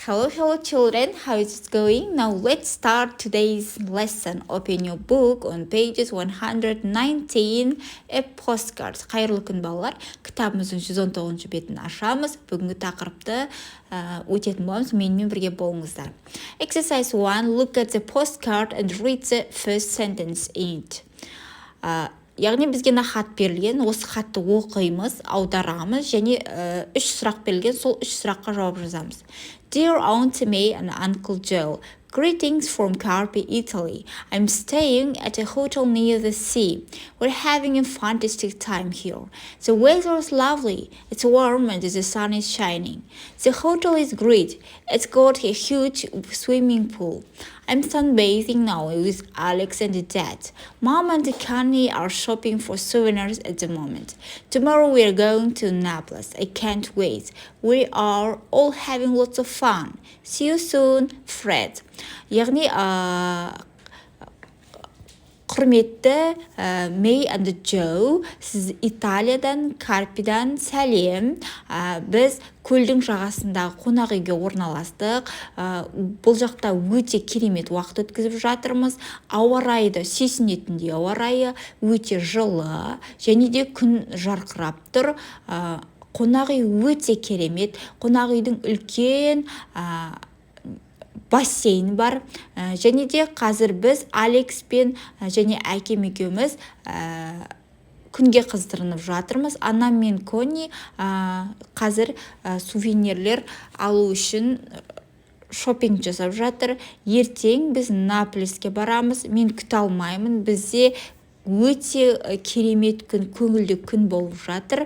Hello children, how is it going? Now let's start today's lesson. Open your book on pages 119, a postcard. Қайырлы күн балалар. Кітабымыздың 119 бетін ашамыз. Бүгінгі тақырыпты өтетін боламыз. Менімен бірге болыңыздар. Exercise 1. Look at the postcard and read the first sentence in it. Яғни бізге хат берілген, осы хатты оқимыз, аударамыз, және 3 сұрақ берілген, сол 3 сұраққа жауап жазамыз. Dear Aunt May and Uncle Joe, greetings from Carpi, Italy. I'm staying at a hotel near the sea. We're having a fantastic time here. The weather is lovely. It's warm and the sun is shining. The hotel is great. It's got a huge swimming pool. I'm sunbathing now with Alex and Dad. Mom and Connie are shopping for souvenirs at the moment. Tomorrow we are going to Naples. I can't wait. We are all having lots of fun. See you soon, Fred. Яғни құрметті May and Joe, сіз Италиядан, Карпидан сәлем. Біз көлдің жағасындағы қонақ үйге орналастық. Бұл жақта өте керемет уақыт өткізіп жатырмыз. Ауа райы да сүйсінетіндей ауа райы, өте жылы, және де күн жарқырап тұр. Қонақ үй өте керемет. Қонақ үйдің үлкен бассейн бар, және де қазір біз Алекспен және әкем екеуміз күнге қыздырынып жатырмыз. Анам мен Конни қазір сувенирлер алу үшін шопинг жасап жатыр. Ертең біз Наполиске барамыз. Мен күте алмаймын. Бізде өте керемет күн, көңілді күн болып жатыр.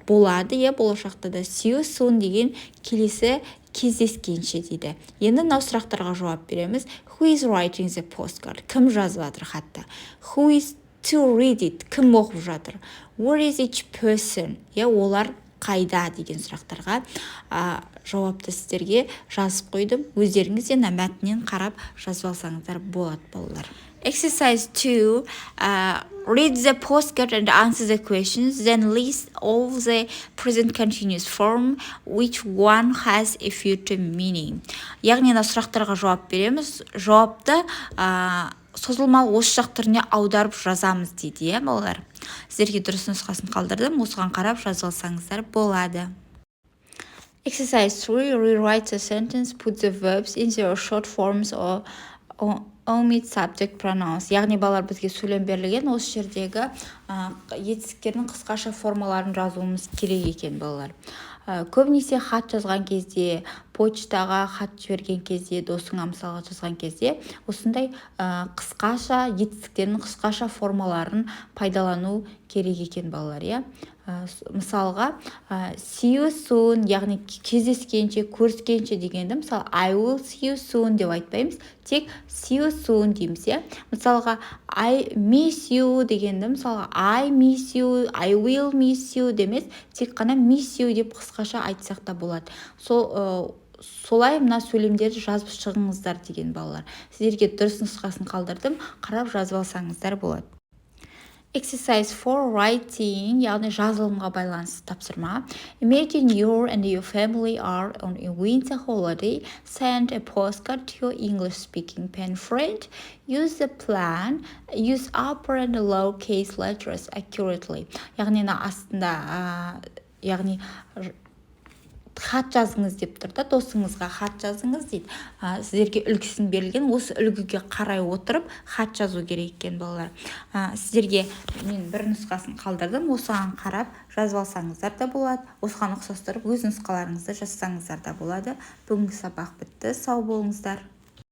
Болады, болашақта да see you soon деген келесі кездескенше дейді. Енді мынау сұрақтарға жауап береміз. Who is writing the postcard? Кім жазып жатыр хатты? Who is to read it? Кім оқып жатыр? Where is each person? Олар қайда деген сұрақтарға жауапты сіздерге жазып қойдым. Өздеріңіз де мәтіннен қарап жазып алсаңыздар болады балалар. Exercise 2. Read the postcard and answer the questions. Then list all the present continuous form. Which one has a future meaning? Яғни сұрақтарға жауап береміз. Жауапты созылмалы осы жақ түріне аударып жазамыз дейді, балалар. Сіздерге дұрыс нұсқасын қалдырдым. Осыған қарап жазып алсаңыздар болады. Exercise 3. Rewrite the sentence. Put the verbs in their short forms or omit subject pronouns. Яғни балалар бізге сөйлем берілген, осы жердегі етістіктердің қысқаша формаларын жазуымыз керек екен балалар. Көбінесе хат жазған кезде, почтаға хат жіберген кезде, досыңа мысалға жазған кезде, осындай қысқаша етістіктердің қысқаша формаларын пайдалану керек екен балалар, Мысалға, see you soon, яғни кездескенше, көріскенше дегенді, мысалы, I will see you soon деп айтпаймыз, тек see you soon дейміз, Мысалға, I miss you дегенді, мысалға, I miss you, I will miss you демес, тек қана miss you деп қысқаша айтсақ та болады. Солай мына сөйлемдерді жазып шығыңыздар деген балалар. Сіздерге дұрыс нұсқасын қалдырдым, қарап жазып алсаңыздар болады. Exercise 4. Writing, яғни жазылымға байланысты тапсырма. Imagine you and your family are on a winter holiday. Send a postcard to your English-speaking pen friend. Use the plan. Use upper and lowercase letters accurately. Яғни астында, яғни хат жазыңыз деп тұр да, досыңызға хат жазыңыз дейді. Сіздерге үлгісін берілген, осы үлгіге қарай отырып хат жазу керек екен балалар. Сіздерге мен бір нұсқасын қалдырдым, осыған қарап жазып алсаңыздар да болады. Осыған ұқсастырып өз нұсқаларыңызды жазсаңыздар да болады. Бүгінгі сабақ бітті. Сау болыңыздар.